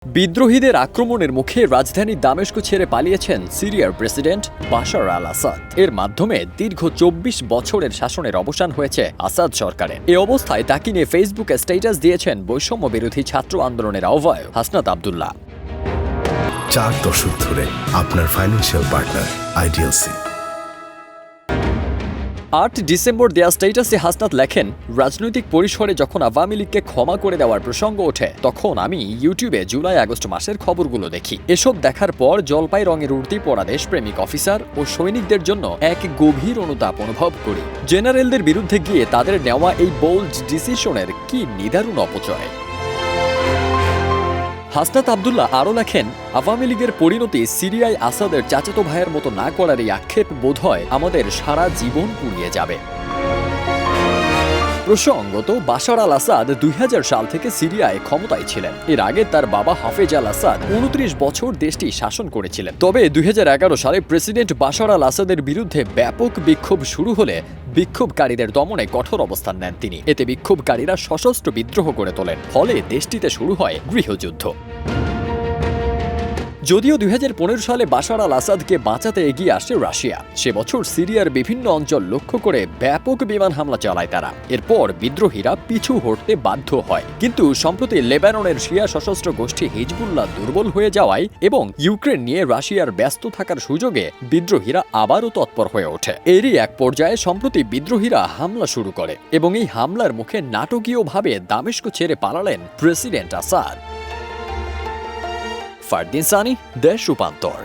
বিদ্রোহীদের আক্রমণের মুখে রাজধানী দামেস্ক ছেড়ে পালিয়েছেন সিরিয়ার প্রেসিডেন্ট বাশার আল আসাদ। এর মাধ্যমে দীর্ঘ ২৪ বছরের শাসনের অবসান হয়েছে আসাদ সরকারের। এ অবস্থায় তাকে নিয়ে ফেসবুকে স্ট্যাটাস দিয়েছেন বৈষম্য বিরোধী ছাত্র আন্দোলনের আহ্বায়ক হাসনাত আব্দুল্লাহ। ৪ দশক ধরে আপনার ফাইন্যান্সিয়াল পার্টনার আইডিএলসি। ৮ ডিসেম্বর দেয়া স্ট্যাটাসে হাসনাত লেখেন, রাজনৈতিক পরিসরে যখন আওয়ামী লীগকে ক্ষমা করে দেওয়ার প্রসঙ্গ ওঠে তখন আমি ইউটিউবে জুলাই আগস্ট মাসের খবরগুলো দেখি। এসব দেখার পর জলপাই রঙের উর্দি পরা দেশপ্রেমিক অফিসার ও সৈনিকদের জন্য এক গভীর অনুতাপ অনুভব করি। জেনারেলদের বিরুদ্ধে গিয়ে তাদের নেওয়া এই বোল্ড ডিসিশনের কি নিদারুণ অপচয়। হাসনাত আব্দুল্লাহ আরও লেখেন, আওয়ামী লীগের পরিণতি সিরিয়ায় আসাদের চাচাতো ভাইয়ের মতো না করার এই আক্ষেপ বোধহয় আমাদের সারা জীবন পুড়িয়ে যাবে। প্রসঙ্গত, বাশার আল আসাদ ২০০০ সাল থেকে সিরিয়ায় ক্ষমতায় ছিলেন। এর আগে তার বাবা হাফেজ আল আসাদ ২৯ বছর দেশটি শাসন করেছিলেন। তবে ২০১১ সালে প্রেসিডেন্ট বাশার আল আসাদের বিরুদ্ধে ব্যাপক বিক্ষোভ শুরু হলে বিক্ষোভকারীদের দমনে কঠোর অবস্থান নেন তিনি। এতে বিক্ষোভকারীরা সশস্ত্র বিদ্রোহ করে তোলেন, ফলে দেশটিতে শুরু হয় গৃহযুদ্ধ। যদিও ২০১৫ সালে বাশার আল আসাদকে বাঁচাতে এগিয়ে আসে রাশিয়া, সে বছর সিরিয়ার বিভিন্ন অঞ্চল লক্ষ্য করে ব্যাপক বিমান হামলা চালায় তারা। এরপর বিদ্রোহীরা পিছু হটতে বাধ্য হয়। কিন্তু সম্প্রতি লেবাননের শিয়া সশস্ত্র গোষ্ঠী হিজবুল্লাহ দুর্বল হয়ে যাওয়ায় এবং ইউক্রেন নিয়ে রাশিয়ার ব্যস্ত থাকার সুযোগে বিদ্রোহীরা আবারও তৎপর হয়ে ওঠে। এরই এক পর্যায়ে সম্প্রতি বিদ্রোহীরা হামলা শুরু করে এবং এই হামলার মুখে নাটকীয়ভাবে দামেস্ক ছেড়ে পালালেন প্রেসিডেন্ট আসাদ। ফারদিন সানি, দেশ রূপান্তর।